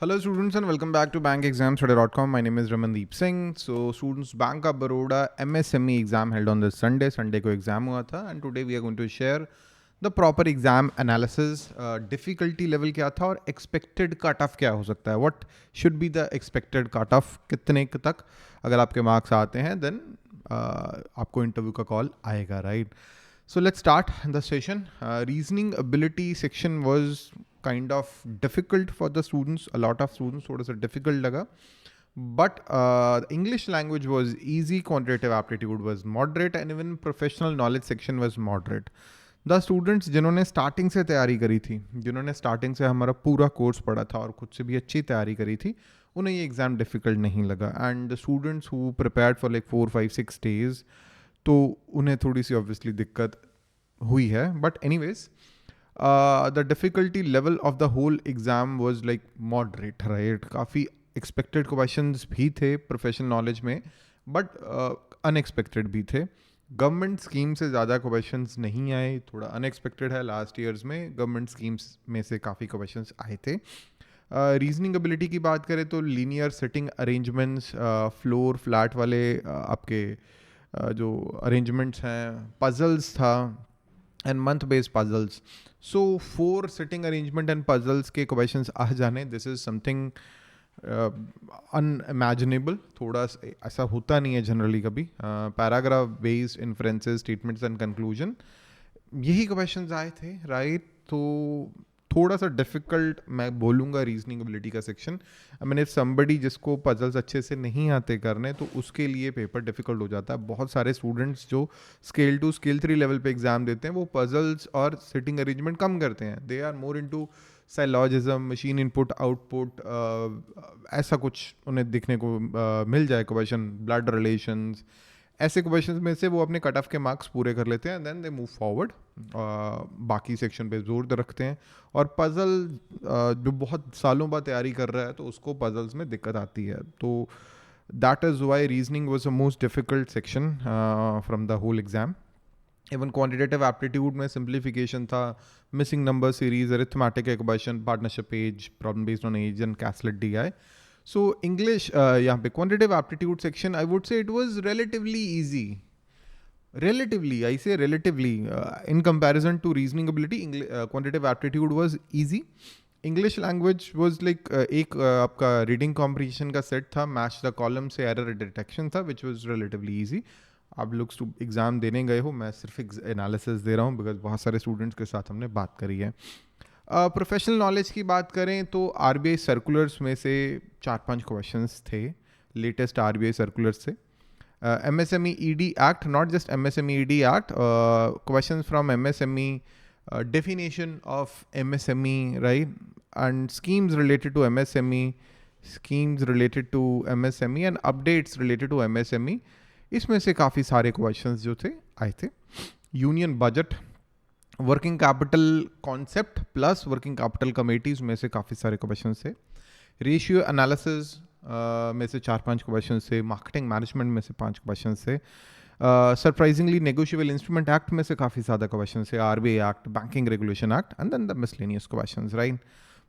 Hello students and welcome back to bankexamstudy.com. My name is Ramandeep Singh. So students, Bank of Baroda MSME exam held on this Sunday. Sunday को exam हुआ था and today we are going to share the proper exam analysis. Difficulty level क्या था और expected cutoff क्या हो सकता है. What should be the expected cutoff, कितने तक अगर आपके marks आते हैं then आपको interview का call आएगा, right? So let's start the session. Reasoning ability section was kind of difficult for the students. A lot of students थोड़ा सा difficult लगा. But English language was easy, quantitative aptitude was moderate and even professional knowledge section was moderate. The students जिन्होंने starting से तैयारी करी थी, जिन्होंने starting से हमारा पूरा course पढ़ा था और खुद से भी अच्छी तैयारी करी थी, उन्हें ये exam difficult नहीं लगा. And the students who prepared for like 4, 5, 6 days, तो उन्हें थोड़ी सी ऑब्वियसली दिक्कत हुई है. But anyways the difficulty level of the whole exam was like moderate, right. काफ़ी एक्सपेक्टेड क्वेश्चंस भी थे प्रोफेशनल नॉलेज में, बट अनएक्सपेक्टेड भी थे. गवर्नमेंट स्कीम से ज़्यादा क्वेश्चंस नहीं आए, थोड़ा अनएक्सपेक्टेड है. लास्ट ईयर्स में गवर्नमेंट स्कीम्स में से काफ़ी क्वेश्चंस आए थे. रीजनिंग एबिलिटी की बात करें तो linear sitting arrangements, floor flat वाले आपके जो अरेंजमेंट्स हैं, पजल्स था and month based puzzles. So 4 sitting arrangement and puzzles के क्वेश्चंस आ जाने, दिस इज समथिंग अनइमेजिनेबल. थोड़ा ऐसा होता नहीं है जनरली कभी. Paragraph based inferences, statements and conclusion, यही क्वेश्चंस आए थे, राइट. तो थोड़ा सा डिफिकल्ट मैं बोलूँगा रीजनिंग एबिलिटी का section. I mean if somebody जिसको पजल्स अच्छे से नहीं आते करने, तो उसके लिए पेपर डिफिकल्ट हो जाता है. बहुत सारे स्टूडेंट्स जो स्केल 2 स्केल 3 लेवल पे एग्जाम देते हैं, वो पजल्स और सिटिंग अरेंजमेंट कम करते हैं. They are more into syllogism, machine input output, ऐसा कुछ उन्हें दिखने को मिल जाए क्वेश्चन, ब्लड रिलेशंस, ऐसे क्वेश्चंस में से वो अपने कट ऑफ के मार्क्स पूरे कर लेते हैं. देन दे मूव फॉरवर्ड, बाकी सेक्शन पे जोर रखते हैं. और पजल जो बहुत सालों बाद तैयारी कर रहा है, तो उसको पजल्स में दिक्कत आती है. तो that is why reasoning was the most difficult section from the whole exam. Even quantitative aptitude में सिंप्लीफिकेशन था, missing number series, arithmetic equation, partnership age, problem based on age and caselet DI. So English, यहाँ पे quantitative aptitude section, I would say it was relatively easy. Relatively, I say relatively, in comparison to reasoning ability, quantitative aptitude was easy. English language was like एक आपका reading comprehension का set था, match the column से error detection था, which was relatively easy. आप लोग exam देने गए हो, मैं सिर्फ एनालिसिस दे रहा हूँ बिकॉज बहुत सारे स्टूडेंट्स के साथ हमने बात करी है. प्रोफेशनल नॉलेज की बात करें तो RBI सर्कुलर्स में से 4-5 क्वेश्चंस थे, लेटेस्ट RBI सर्कुलर्स से. MSME ED act, not just MSME ED act, questions from MSME, definition of MSME, right, and schemes related to MSME, and updates related to MSME. इसमें से काफ़ी सारे questions जो थे आए थे. Union budget, working capital concept plus working capital committees में से काफ़ी सारे क्वेश्चन थे. रेशियो एनालिसिस में से 4-5 क्वेश्चन थे. मार्केटिंग मैनेजमेंट में से 5 क्वेश्चन थे. सरप्राइजिंगली नेगोशिएबल इंस्ट्रूमेंट एक्ट में से काफ़ी ज़्यादा क्वेश्चन थे. RBI act, banking regulation act, and then the miscellaneous question, right.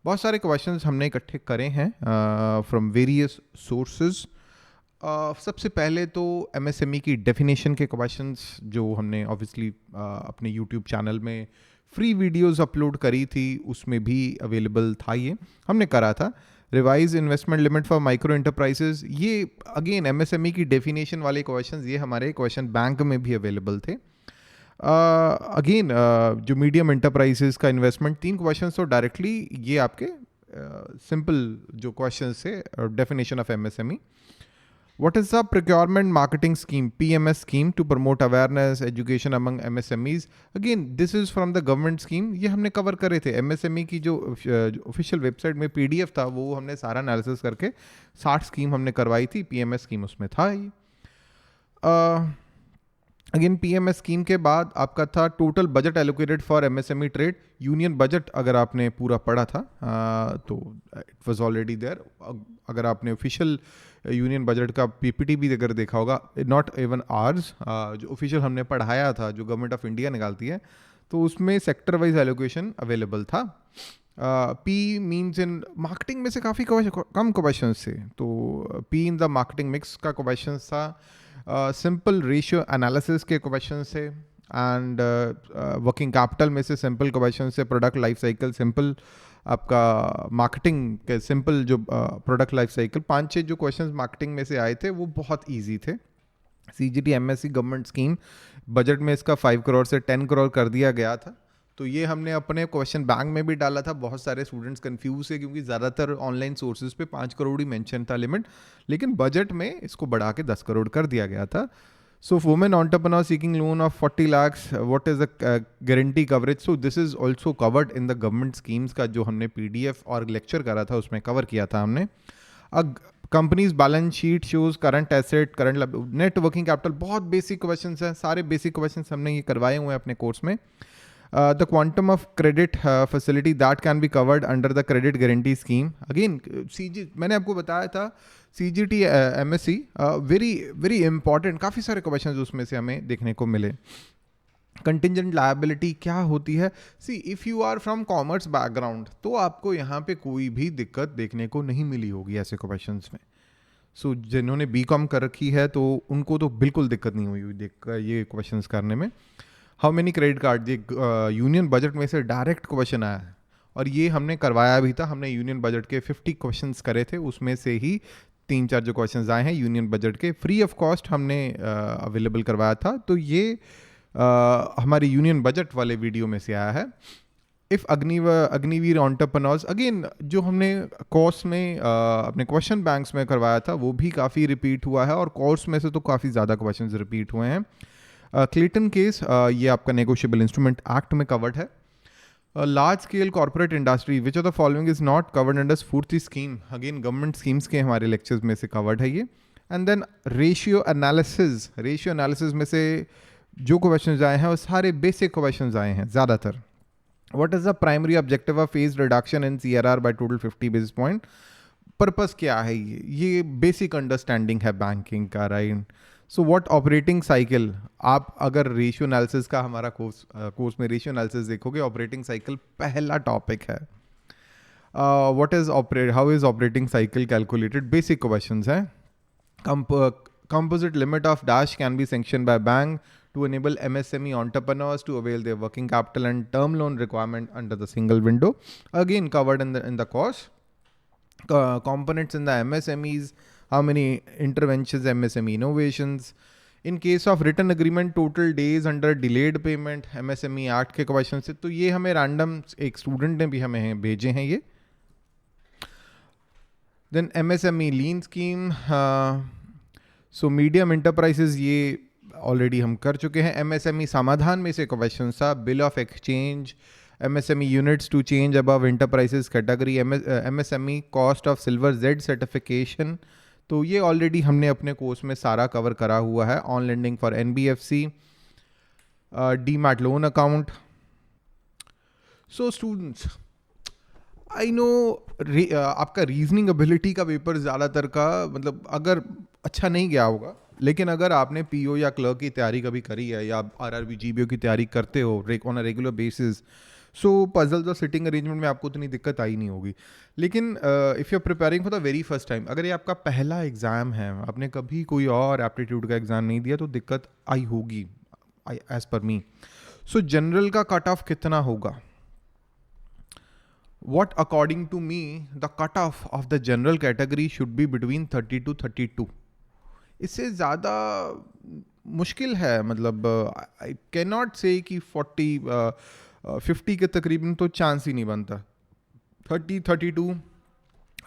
बहुत सारे क्वेश्चन हमने इकट्ठे करे हैं फ्रॉम वेरियस सोर्सेज. सबसे पहले तो MSME की डेफिनेशन के क्वेश्चंस जो हमने ऑब्वियसली अपने YouTube चैनल में फ्री वीडियोस अपलोड करी थी, उसमें भी अवेलेबल था. ये हमने करा था. Revise investment limit for micro enterprises, ये अगेन MSME की डेफिनेशन वाले क्वेश्चंस, ये हमारे क्वेश्चन बैंक में भी अवेलेबल थे. अगेन जो मीडियम एंटरप्राइजेज का इन्वेस्टमेंट, 3 क्वेश्चन तो डायरेक्टली ये आपके सिंपल जो क्वेश्चन थे, definition of MSME. What is the procurement marketing scheme, PMS scheme, to promote awareness, education among MSMEs? Again, this is from the government scheme. ये हमने cover करे थे. MSME की जो ऑफिशियल वेबसाइट में PDF था, वो हमने सारा एनालिसिस करके 60 स्कीम हमने करवाई थी. PMS स्कीम उसमें था ही. अगेन PMS स्कीम के बाद आपका था total budget allocated for MSME trade. Union budget अगर आपने पूरा पढ़ा था तो इट वाज ऑलरेडी देयर. अगर आपने ऑफिशियल यूनियन बजट का PPT भी अगर देखा होगा, नॉट इवन आर्स, जो ऑफिशियल हमने पढ़ाया था, जो गवर्नमेंट ऑफ इंडिया निकालती है, तो उसमें सेक्टर वाइज एलोकेशन अवेलेबल था. पी मीन्स इन मार्केटिंग में से काफ़ी कम क्वेश्चन थे, तो P in the marketing mix का क्वेश्चन था, सिंपल रेशियो एनालिसिस के क्वेश्चन थे, एंड वर्किंग कैपिटल में से सिंपल क्वेश्चन से, प्रोडक्ट लाइफ साइकिल सिंपल, आपका मार्केटिंग के सिंपल जो प्रोडक्ट लाइफ साइकिल, 5-6 जो क्वेश्चंस मार्केटिंग में से आए थे वो बहुत इजी थे। CGT MSc government scheme, budget में इसका 5 करोड़ से 10 करोड़ कर दिया गया था, तो ये हमने अपने क्वेश्चन बैंक में भी डाला था। बहुत सारे स्टूडेंट्स कंफ्यूज है क्योंकि ज़्यादातर ऑनलाइन सोर्सेज पे 5 करोड़ ही मेंशन था लिमिट, लेकिन बजट में इसको बढ़ा के 10 करोड़ कर दिया गया था। So for women entrepreneur seeking loan of 40 lakhs, what is the guarantee coverage? So this is also covered in the government schemes का जो हमने PDF और लेक्चर करा था उसमें कवर किया था हमने। Companies balance sheet shows current asset, current net working capital, बहुत बेसिक क्वेश्चंस हैं, सारे बेसिक क्वेश्चंस हमने ये करवाए हुए हैं अपने कोर्स में। The quantum of credit facility that can be covered under the credit guarantee scheme. Again, मैंने आपको बताया था CGT MSc very very important, काफ़ी सारे क्वेश्चंस उसमें से हमें देखने को मिले। कंटिंजेंट लायबिलिटी क्या होती है? See if you are from commerce background तो आपको यहाँ पे कोई भी दिक्कत देखने को नहीं मिली होगी ऐसे क्वेश्चंस में। सो जिन्होंने बीकॉम कर रखी है तो उनको तो बिल्कुल दिक्कत नहीं हुई देख ये क्वेश्चंस करने में। हाउ मेनी क्रेडिट कार्ड, ये यूनियन बजट में से डायरेक्ट क्वेश्चन आया है और ये हमने करवाया भी था। हमने यूनियन बजट के 50 क्वेश्चंस करे थे, उसमें से ही 3-4 जो क्वेश्चंस आए हैं यूनियन बजट के फ्री ऑफ कॉस्ट हमने अवेलेबल करवाया था। तो ये हमारे यूनियन बजट वाले वीडियो में से आया है। इफ़ अग्निवीर एंटरप्रेन्योर्स, अगेन जो हमने कोर्स में अपने क्वेश्चन बैंक्स में करवाया था वो भी काफ़ी रिपीट हुआ है और कोर्स में से तो काफ़ी ज़्यादा क्वेश्चंस रिपीट हुए हैं। क्लेटन केस, ये आपका नेगोशिएबल इंस्ट्रूमेंट एक्ट में कवर्ड है। Large scale corporate industry, which of the following is not covered under स्फूर्ति स्कीम, अगेन गवर्नमेंट स्कीम्स के हमारे लेक्चर्स में से कवर्ड है ये। एंड देन रेशियो एनालिसिस में से जो क्वेश्चन आए हैं वो सारे बेसिक क्वेश्चन आए हैं ज़्यादातर। What is the primary objective of phase reduction in CRR by total 50 basis point? Purpose क्या है ये बेसिक अंडरस्टैंडिंग है बैंकिंग का, right. So what operating cycle, आप अगर रेशियो एनालिसिस का हमारा कोर्स में रेशियो एनालिसिस देखोगे, ऑपरेटिंग साइकिल पहला टॉपिक है। What is how is operating cycle calculated, basic questions हैं। Composite limit of dash can be sanction by bank to enable MSME entrepreneurs to avail their working capital and term loan requirement under the single window, again covered in the course. Components in the MSMEs, how many interventions, MSME innovations. In case of written agreement, total days under delayed payment, MSME Act के question से, तो ये हमें random एक student ने भी हमें भेजे हैं ये। Then MSME lean scheme, so medium enterprises ये ऑलरेडी हम कर चुके हैं। MSME समाधान में से क्वेश्चन था। Bill of exchange, MSME units to change above enterprises category, MSME cost of silver ZED certification, तो ये ऑलरेडी हमने अपने कोर्स में सारा कवर करा हुआ है। On lending for NBFC, demat loan account. So students, I know आपका रीजनिंग एबिलिटी का पेपर ज़्यादातर का मतलब अगर अच्छा नहीं गया होगा, लेकिन अगर आपने PO या क्लर्क की तैयारी कभी करी है या RRB GBO की तैयारी करते हो on a regular basis, so puzzles और सिटिंग अरेंजमेंट में आपको उतनी दिक्कत आई नहीं होगी। लेकिन if you are preparing for the very first time, अगर ये आपका पहला एग्ज़ाम है, आपने कभी कोई और एप्टीट्यूड का एग्ज़ाम नहीं दिया, तो दिक्कत आई होगी एज पर मी। सो जनरल का कट ऑफ कितना होगा? What according to me the cutoff of the general category should be between 30 to 32. इससे ज़्यादा मुश्किल है, मतलब आई कैन नॉट से कि 50 के तकरीबन तो चांस ही नहीं बनता। 32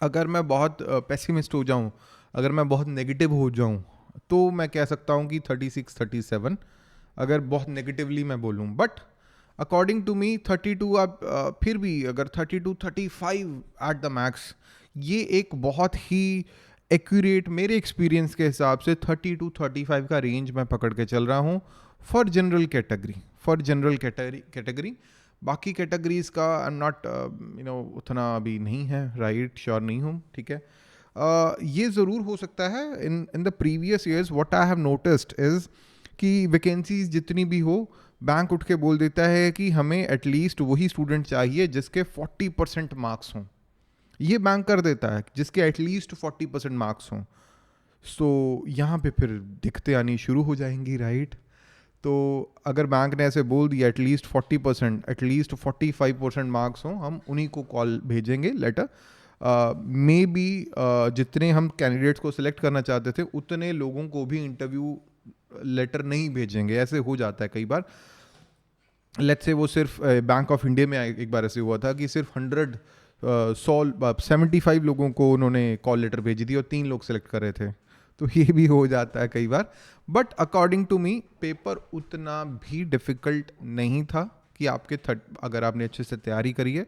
अगर मैं बहुत पेसिमिस्ट हो जाऊं, अगर मैं बहुत नेगेटिव हो जाऊं, तो मैं कह सकता हूं कि 36-37 अगर बहुत नेगेटिवली मैं बोलूं। बट अकॉर्डिंग टू मी 32 आप फिर भी अगर 32-35 एट द मैक्स, ये एक बहुत ही एक्यूरेट, मेरे एक्सपीरियंस के हिसाब से 30-35 का रेंज मैं पकड़ के चल रहा हूँ फॉर जनरल कैटेगरी। बाकी कैटेगरीज का आई एम नॉट उतना अभी नहीं है, राइट, श्योर नहीं हूँ, ठीक है। ये ज़रूर हो सकता है in the previous years what I have noticed is कि वैकेंसीज जितनी भी हो बैंक उठ के बोल देता है कि हमें एटलीस्ट वही स्टूडेंट चाहिए जिसके 40% मार्क्स हों। ये बैंक कर देता है जिसके एटलीस्ट 40% मार्क्स हों। सो यहाँ पे फिर दिक्कतें आनी शुरू हो जाएंगी, राइट। तो अगर बैंक ने ऐसे बोल दिया एटलीस्ट 40%, एटलीस्ट 45% मार्क्स हों, हम उन्हीं को कॉल भेजेंगे, लेटर। मे बी जितने हम कैंडिडेट्स को सिलेक्ट करना चाहते थे उतने लोगों को भी इंटरव्यू लेटर नहीं भेजेंगे। ऐसे हो जाता है कई बार। लेट्स से वो सिर्फ बैंक ऑफ इंडिया में एक बार ऐसे हुआ था कि सिर्फ 75 लोगों को उन्होंने कॉल लेटर भेजी थी और 3 लोग सेलेक्ट कर रहे थे। तो ये भी हो जाता है कई बार। But according to me paper उतना भी डिफ़िकल्ट नहीं था कि आपके अगर आपने अच्छे से तैयारी करी है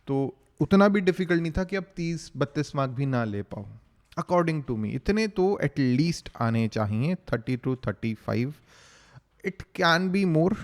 तो उतना भी डिफ़िकल्ट नहीं था कि आप 30-32 मार्क भी ना ले पाओ। अकॉर्डिंग टू मी इतने तो एटलीस्ट आने चाहिए, 30 to 35। It can be more,